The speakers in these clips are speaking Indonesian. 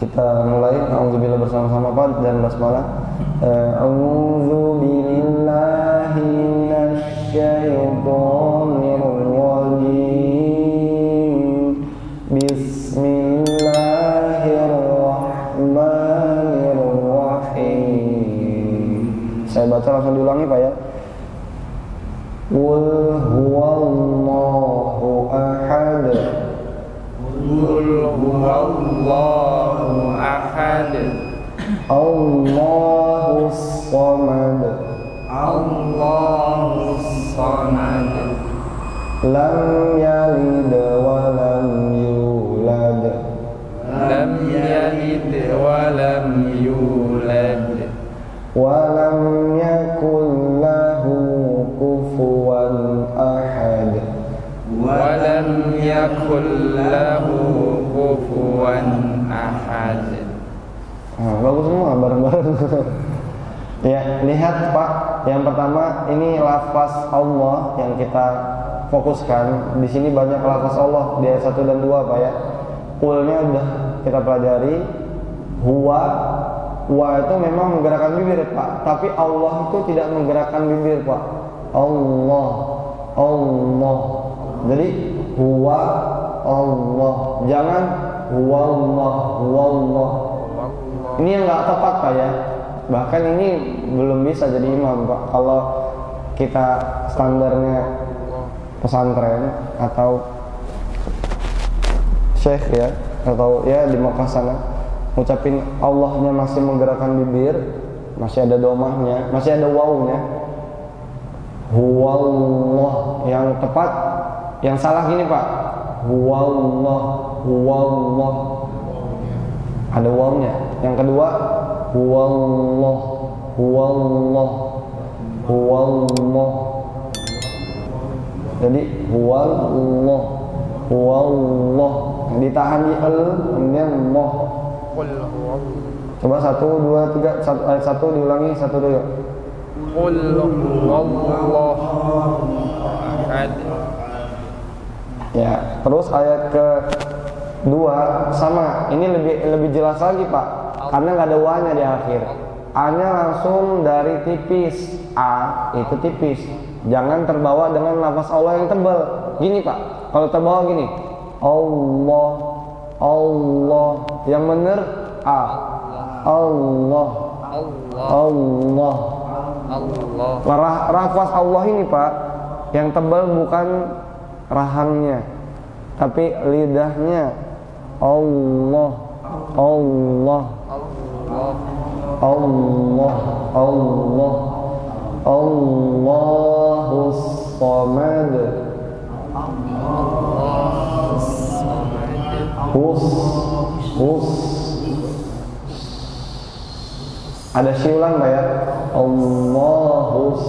Kita mulai. A'udzubillah bersama-sama Pak dan basmalah. A'udzubillahi minasyaitonir rajim. Bismillahirrahmanirrahim. Saya baca langsung diulangi Pak ya. Qul huwallahu ahad. Qul huwallahu ahad. Allahus samad. Allahus samad. Lam yalid wa lam yulad. Lam yalid wa lam yulad. Wa lam yakul lahu kufuwan ahad. Wa lam yakul lahu kufuwan ahad. Bagus semua bareng-bareng. Ya, lihat Pak, yang pertama ini lafaz Allah yang kita fokuskan. Di sini banyak lafaz Allah di ayat 1 dan 2 Pak ya. Qulnya udah kita pelajari. Huwa, wa itu memang menggerakkan bibir Pak, tapi Allah itu tidak menggerakkan bibir Pak. Allah, Allah. Jadi huwa Allah, jangan huwa Allah, huwa Allah. Ini yang nggak tepat Pak ya. Bahkan ini belum bisa jadi imam Pak. Kalau kita standarnya pesantren atau syekh ya, atau ya di Makkah sana, ngucapin Allahnya masih menggerakkan bibir, masih ada domahnya, masih ada wawunya. Huwallah yang tepat, yang salah gini Pak. Huwallah, huwallah. Ada wawunya. Yang kedua, huwallah, huwallah, huwallah. Jadi huwallah, huwallah. Ditahan di al, kemudian Allah. Coba 1, 2, 3, ayat 1 diulangi, 1 dulu. Qul huwallahu ahad. Ya, terus ayat kedua sama. Ini lebih jelas lagi Pak, karena nggak ada wa-nya di akhir. A-nya langsung dari tipis. A itu tipis. Jangan terbawa dengan lafaz Allah yang tebal. Gini Pak, kalau terbawa gini, Allah, Allah. Yang benar A. Allah, Allah, Allah. Lafaz Allah ini Pak, yang tebal bukan rahangnya, tapi lidahnya. Allah, Allah, Allah, Allah, Allahus samad. Hus. Ada siulan Pak ya. Allahus.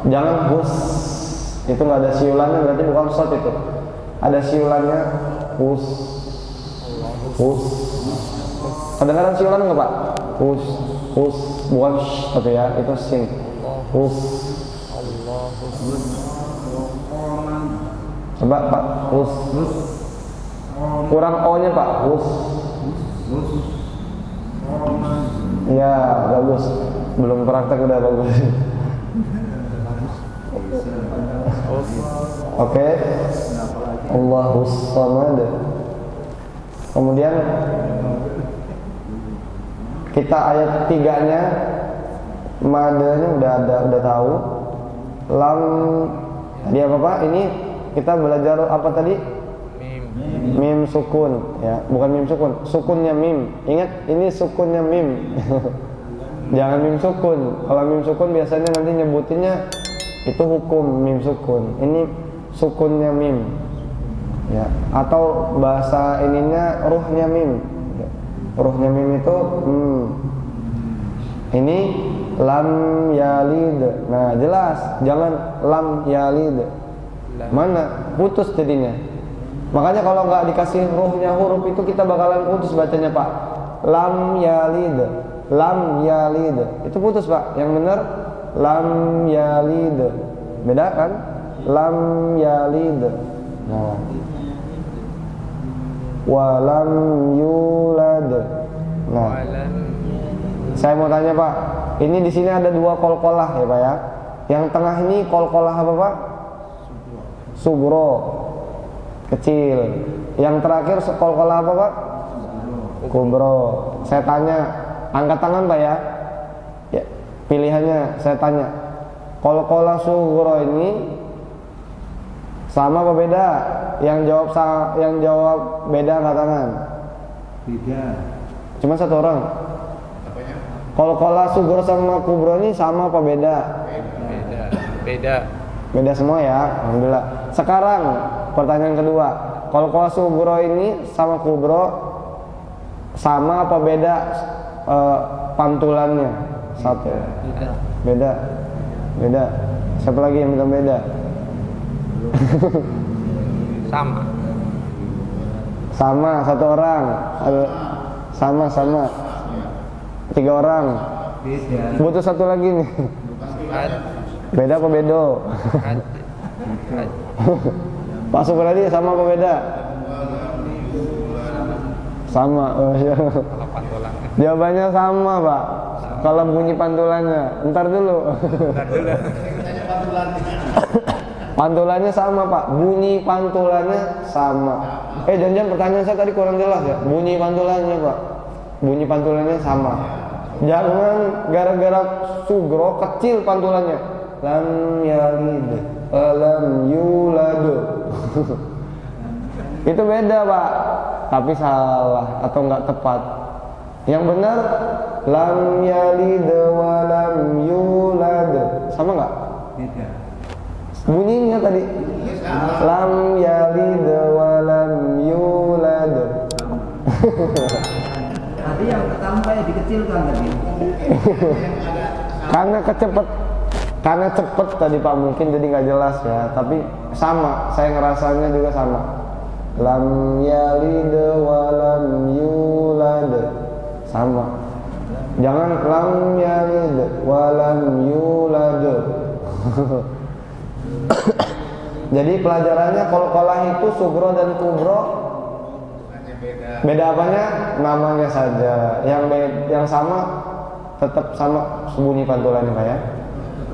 Jangan hus. Itu nggak ada siulannya, berarti bukan shot itu. Ada siulannya. Hus. Kedengaran siulan nggak Pak? Hus. Bukan sh, tapi ya, itu sin. Hus. Coba Pak, hus. Kurang o-nya Pak. Hus. Ya, bagus. Belum praktek udah bagus. Oke. Allahus samad. Kemudian kita ayat 3-nya, madanya udah tahu. Lam tadi apa Pak? Ini kita belajar apa tadi? Mim sukun ya, bukan mim sukun. Sukunnya mim. Ingat, ini sukunnya mim. Jangan mim sukun. Kalau mim sukun biasanya nanti nyebutinnya itu hukum mim sukun. Ini sukunnya mim. Ya, atau bahasa ininya ruhnya mim. Ruhnya mim itu Ini lam yalid. Nah, jelas, jangan lam yalid. Mana? Putus jadinya. Makanya kalau nggak dikasih ruhnya huruf itu kita bakalan putus bacanya Pak. Lam yalid, lam yalid. Itu putus Pak. Yang benar lam yalid. Beda kan? Lam yalid. Nah. walam yulad. Nah, saya mau tanya Pak, ini di sini ada dua qalqalah ya Pak ya. Yang tengah ini qalqalah apa Pak? Sugro, kecil. Yang terakhir qalqalah apa Pak? Kubro. Saya tanya, angkat tangan Pak ya. Ya, pilihannya saya tanya. Qalqalah sugro ini sama apa beda? Yang jawab beda angkat tangan. Beda. Cuma satu orang. Qalqalah sugro sama kubro ini sama apa beda? Beda. Beda semua ya, alhamdulillah. Sekarang pertanyaan kedua, qalqalah sugro ini sama kubro sama apa beda pantulannya? Satu. Beda. Siapa lagi yang bilang beda? Sama satu orang. Sama. 3 orang. Beda. Butuh satu lagi nih. Beda apa bedo? Pak Supradi sama apa beda? Sama. Oh, iya. Jawabannya sama Pak. Kalau bunyi pantulannya. Ntar dulu. Pantulannya sama Pak. Bunyi pantulannya sama. Jangan pertanyaan saya tadi kurang jelas ya. Bunyi pantulannya Pak. Bunyi pantulannya sama. Jangan gara-gara sugro kecil pantulannya. Lam yalid lam yulad. Itu beda Pak. Tapi salah atau enggak tepat. Yang benar lam yalid wa lam yulad. Sama enggak? Beda. Bunyinya tadi lam yalid wa lam yulad. Tadi yang pertama ya dikecilkan tadi. Karena cepet tadi Pak, mungkin jadi nggak jelas ya. Tapi sama, saya ngerasanya juga sama. Lam yalid wa lam yulad. Sama. Jangan lam yalid wa lam yulad. Jadi pelajarannya qalqalah itu sugro dan kubro. Beda apanya? Namanya saja. Yang sama tetap sama bunyi pantulannya Pak ya.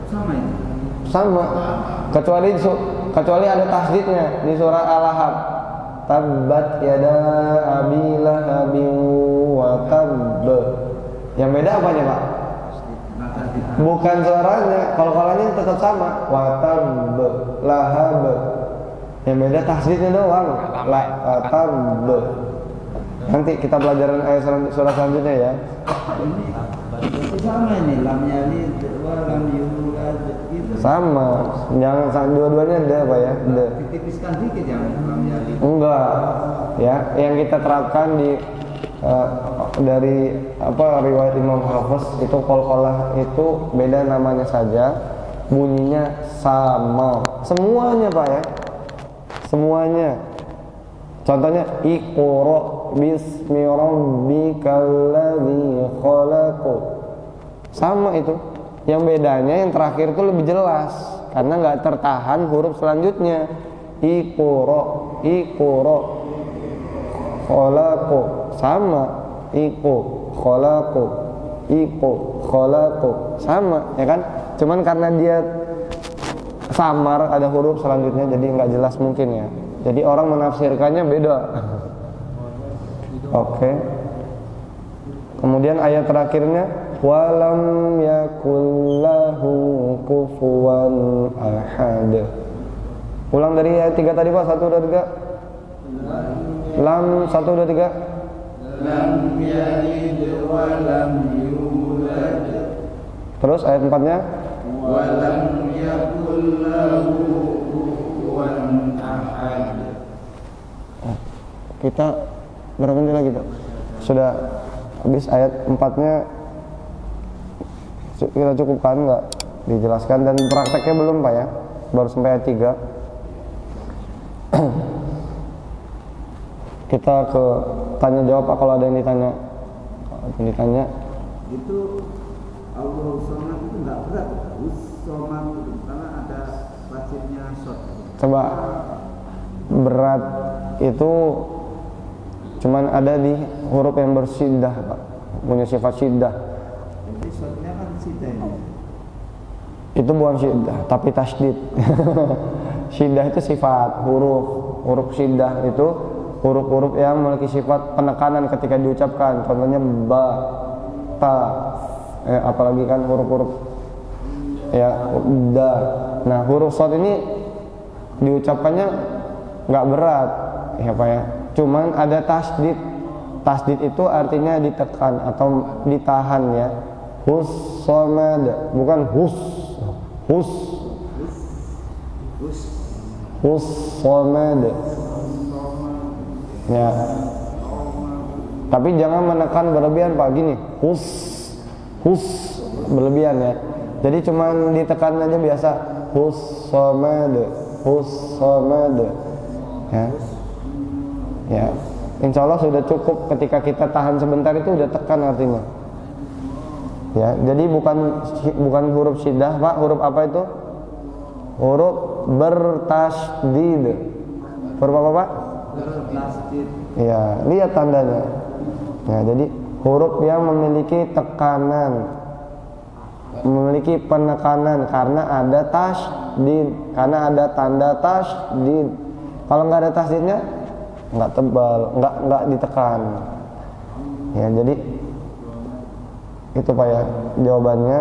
Sama ini. Sama. Kecuali ada tasdidnya di surah Al-Ahzab. Tabbat yada abi lahabin wa tabb. Yang beda apanya Pak? Bukan suaranya. Qalqalahnya tetap sama. Wa tabb lahab. Yang beda tasdidnya doang. La tabb. Nanti kita pelajaran ayat surah selanjutnya ya. Ini sama ini lam yalid wa lam yulad itu. Sama. Jangan dua-duanya ada Pak ya. Ada. Ditipiskan dikit ya lam yalid. Enggak. Ya, yang kita terapkan di dari riwayat Imam Hafiz itu qalqalah itu beda namanya saja, bunyinya sama. Semuanya Pak ya. Semuanya. Contohnya Iqra bismi rabbikal ladzi khalaq. Sama itu. Yang bedanya yang terakhir itu lebih jelas karena nggak tertahan huruf selanjutnya. Iqra khalaq. Sama. Iqra khalaq. Sama, ya kan? Cuman karena dia samar ada huruf selanjutnya jadi nggak jelas mungkin ya. Jadi orang menafsirkannya beda. Oke. Kemudian ayat terakhirnya walam yakul lahu kufuwan ahad. Ulang dari ayat 3 tadi Pak, 1 2 3. Lam 1 2 3. Lam yalid wa lam yulad. Terus ayat 4-nya Wa lam yakul lahu kufuwan ahad. Kita berapa menit lagi Pak? Sudah habis ayat 4-nya. Kita cukupkan nggak dijelaskan dan prakteknya belum Pak ya, baru sampai ayat 3. Kita ke tanya jawab Pak kalau ada yang ditanya. Itu Allah Somad itu nggak berat. Somad itu karena ada wajibnya shot. Coba berat itu Cuman ada di huruf yang bersyiddah, Pak. Punya sifat syiddah. Jadi shotnya kan sidah ini. Itu bukan syiddah, tapi tasydid. Syiddah itu sifat huruf syiddah itu huruf-huruf yang memiliki sifat penekanan ketika diucapkan. Contohnya ba, ta, apalagi kan huruf-huruf ya da. Nah, huruf shad ini diucapkannya nggak berat, ya Pak ya. Cuman ada tasydid. Tasydid itu artinya ditekan atau ditahan ya. Hus-somad, bukan hus-somad. Ya. Tapi jangan menekan berlebihan Pak, gini. Hus berlebihan ya. Jadi cuman ditekan aja biasa. Hus-somad. Ya. Ya. Insya Allah sudah cukup ketika kita tahan sebentar itu udah tekan artinya. Ya, jadi bukan huruf syiddah, Pak. Huruf apa itu? Huruf bertasydid. Huruf apa, Pak? Bertasydid. Ya, lihat tandanya. Ya, jadi huruf yang memiliki tekanan, memiliki penekanan karena ada tasydid, karena ada tanda tasydid. Kalau nggak ada tasydidnya, nggak tebal, nggak ditekan. Ya, jadi itu Pak ya jawabannya.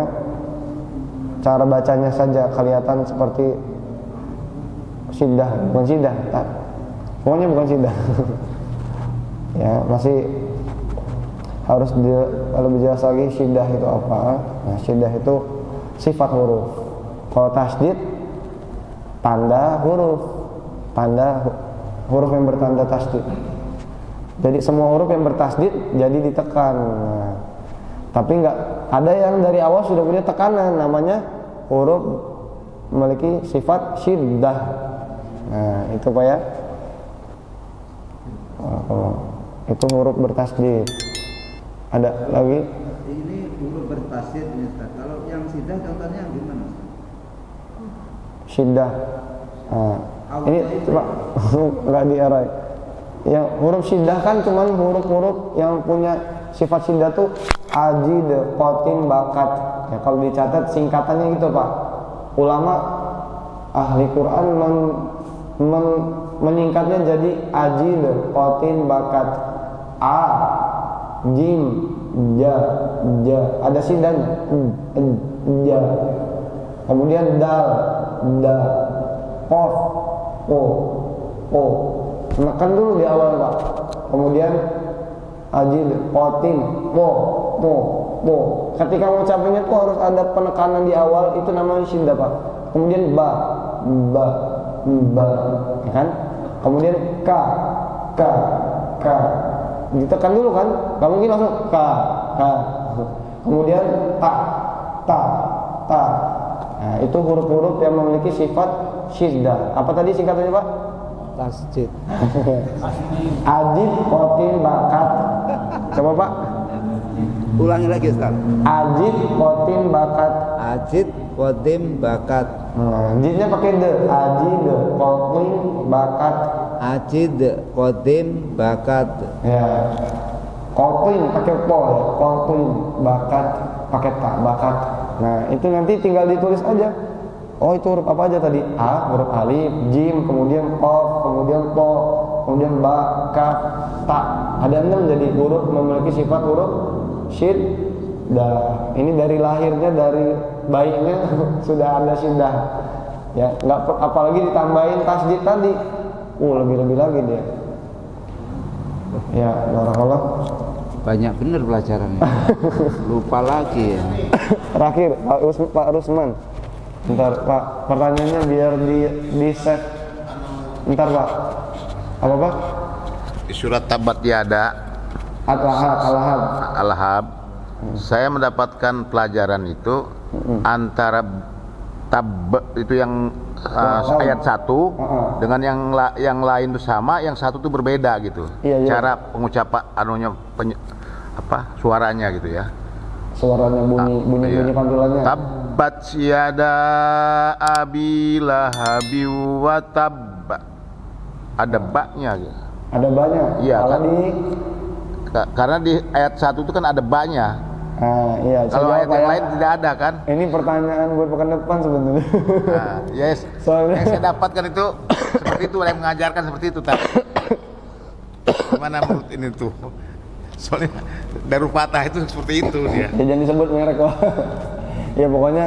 Cara bacanya saja kelihatan seperti syiddah, bukan syiddah. Pokoknya bukan syiddah. Ya, masih harus lebih jelas lagi syiddah itu apa. Nah, syiddah itu sifat huruf. Kalau tasydid tanda huruf yang bertanda tasydid. Jadi semua huruf yang bertasydid jadi ditekan. Nah, tapi enggak ada yang dari awal sudah punya tekanan, namanya huruf memiliki sifat syiddah. Nah, itu Pak ya. Itu huruf bertasydid. Ada lagi? Ini huruf bertasydid nih Ustaz. Kalau yang sidah contohnya gimana? Syiddah. Nah, ini coba enggak diarai. Yang huruf syiddah kan cuman huruf-huruf yang punya sifat syiddah tuh ajid, qatin, bakat. Ya, kalau dicatat singkatannya gitu Pak. Ulama ahli Quran menyingkatnya jadi ajid, qatin, bakat. A, jim, ja. Ada siddahnya. Ja. Kemudian dal, da. Qaf, o. Menekan dulu di awal Pak. Kemudian ajid, qatin, po. Ketika mengucapkannya itu harus ada penekanan di awal, itu namanya syiddah Pak. Kemudian ba, ya kan? Kemudian ka. Ditekan dulu kan? Gak mungkin langsung ka. Kemudian ta. Nah, itu huruf-huruf yang memiliki sifat syiddah. Apa tadi singkatannya Pak? Tasydid. Ajid, qatin, bakat. Coba Pak. Ulangi lagi Ustaz. Ajid, qatin, bakat. Ajid, qadim, bakat. Jidnya pakai de. Ajid, qatin, bakat. Ajid, qadim, bakat. Ya. Qatin pakai po ya. Qatin, bakat pakai ta, bakat. Nah, itu nanti tinggal ditulis aja. Oh, itu huruf apa aja tadi? A, huruf alif, jim, kemudian qaf, kemudian po, kemudian ba, kaf, ta. Ada 6 jadi huruf memiliki sifat huruf syiddah. Ini dari lahirnya, dari bayinya sudah ada syiddah. Ya, apalagi ditambahin tasydid tadi. Lebih-lebih lagi dia. Ya, barakallah. Banyak bener pelajarannya. Lupa lagi ya. Terakhir, Pak Rusman. Bentar Pak, pertanyaannya biar di save. Bentar Pak. Apa Pak? Di surat Tabat Yada Al-Lahab. Saya mendapatkan pelajaran itu antara tab itu yang ayat 1 dengan yang lain itu sama, yang satu itu berbeda gitu. Iya. Cara pengucapan suaranya gitu ya. Suaranya bunyi pantulannya. Tabbat yada abi lahabi wa tabba. Ada baknya gitu. Ada banyak. Iya, Kalau kan? Karena di ayat 1 itu kan ada banyak. Iya. Kalau ayat yang lain tidak ada kan? Ini pertanyaan buat pekan depan sebenarnya. Nah, yes. Soalnya Yang saya dapatkan itu seperti itu, yang mengajarkan seperti itu tadi. Gimana menurut ini tuh? Soalnya Darul Fatah itu seperti itu dia. Ya jangan disebut merek Pak. Ya pokoknya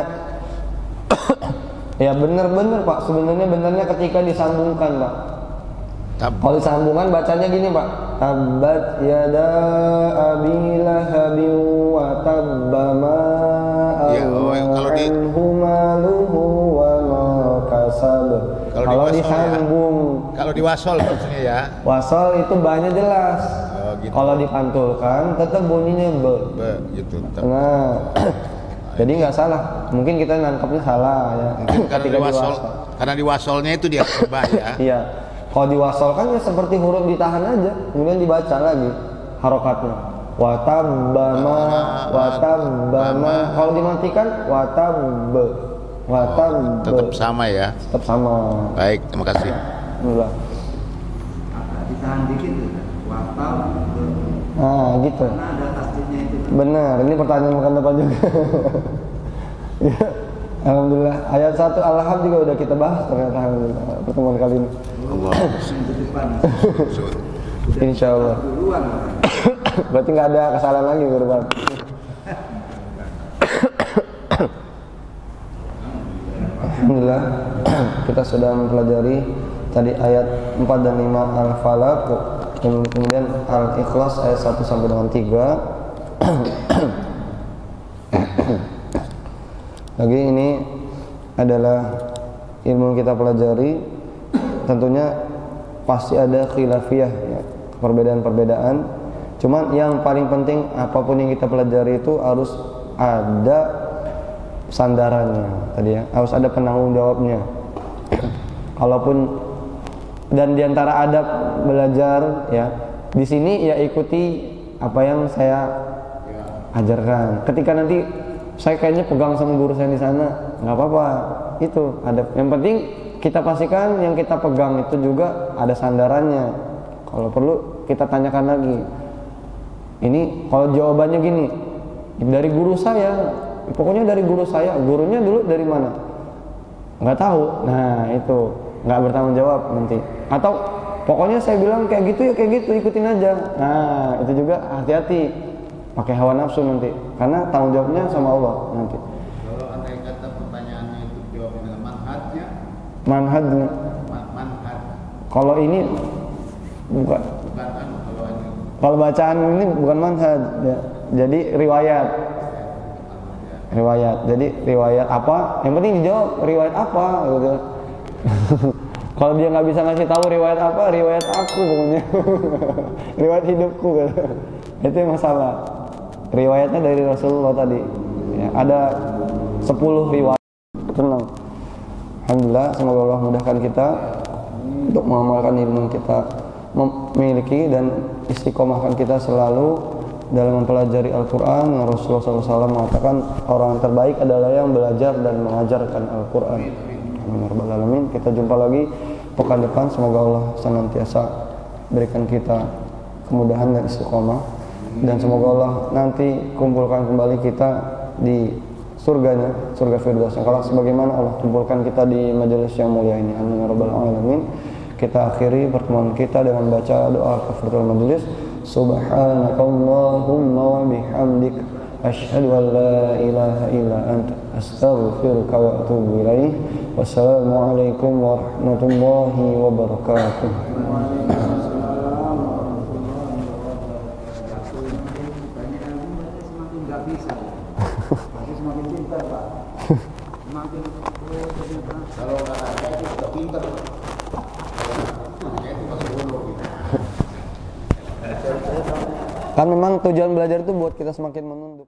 ya bener-bener Pak. Sebenarnya benernya ketika disambungkan Pak. Kalau disambungkan bacanya gini Pak. Tabbat yada abi lahabin wa tabba ma anhu maluhu wa ma kasab. Kalau disambung ya. Kalau diwasol maksudnya ya. Wasol itu banyak jelas. Gitu. Kalau dipantulkan tetap bunyinya be gitu. Nah, jadi nggak salah. Mungkin kita nangkapnya salah ya. Mungkin karena diwasol. Karena diwasolnya itu dia coba ya. Iya. Kalau diwasolkan ya seperti huruf ditahan aja, kemudian dibaca lagi harokatnya. Watabbama, watabbama. Kalau dimatikan watabbe, watabbe. Tetap sama ya. Tetap sama. Baik, terima kasih. Alhamdulillah. Agak ditahan dikit tuh. Watab. Nah, gitu. Karena ada tasdidnya itu. Benar, ini pertanyaan bukan depan juga. Ya, alhamdulillah. Ayat 1 Al-Lahab juga udah kita bahas ternyata alhamdulillah pertemuan kali ini. Allah. Minggu depan. Insya Allah. Duluan. Berarti nggak ada kesalahan lagi ke depan. Alhamdulillah. Kita sudah mempelajari tadi ayat 4 dan 5 Al-Falaq, kemudian Al-Ikhlas ayat 1 sampai dengan 3. Lagi ini adalah ilmu yang kita pelajari, tentunya pasti ada khilafiyah ya, perbedaan-perbedaan. Cuman yang paling penting apapun yang kita pelajari itu harus ada sandarannya tadi ya, harus ada penanggung jawabnya. Kalaupun dan diantara adab belajar ya, di sini ya ikuti apa yang saya ajarkan. Ketika nanti saya kayaknya pegang sama guru saya di sana, nggak apa-apa, itu adab. Yang penting kita pastikan yang kita pegang itu juga ada sandarannya. Kalau perlu kita tanyakan lagi. Ini kalau jawabannya gini, dari guru saya, pokoknya dari guru saya. Gurunya dulu dari mana? Nggak tahu. Nah itu nggak bertanggung jawab nanti. Atau pokoknya saya bilang kayak gitu ya kayak gitu, ikutin aja. Nah itu juga hati-hati, pakai hawa nafsu nanti, karena tanggung jawabnya sama Allah nanti. Kalau andai kata pertanyaannya itu jawab dengan manhajnya. Manhajnya. Manhaj. Kalau ini bukan. Kalau bacaan ini bukan manhaj, ya. Jadi riwayat. Jadi riwayat apa? Yang penting dijawab riwayat apa, gitu. Kalau dia nggak bisa ngasih tahu riwayat apa, riwayat aku pokoknya. Riwayat hidupku, gitu. Itu yang masalah. Riwayatnya dari Rasulullah tadi. Ya, ada 10 riwayat. Tenang. Alhamdulillah, semoga Allah mudahkan kita untuk mengamalkan ilmu yang kita memiliki dan istiqomahkan kita selalu dalam mempelajari Al-Quran. Yang Rasulullah SAW mengatakan orang terbaik adalah yang belajar dan mengajarkan Al-Quran. Amin. Kita jumpa lagi pekan depan. Semoga Allah senantiasa berikan kita kemudahan dan istiqomah, dan semoga Allah nanti kumpulkan kembali kita di surganya, surga Firdaus yang kelak, sebagaimana Allah kumpulkan kita di majelis yang mulia ini. Amin ya rabbal alamin. Kita akhiri pertemuan kita dengan baca doa kafaratul majelis. Subhanakallahumma wa bihamdik asyhadu an la ilaha illa anta astaghfiruka wa atubu ilaik. Wassalamualaikum warahmatullahi wabarakatuh. Kalau nggak ada itu sudah pintar. Kan memang tujuan belajar itu buat kita semakin menunduk.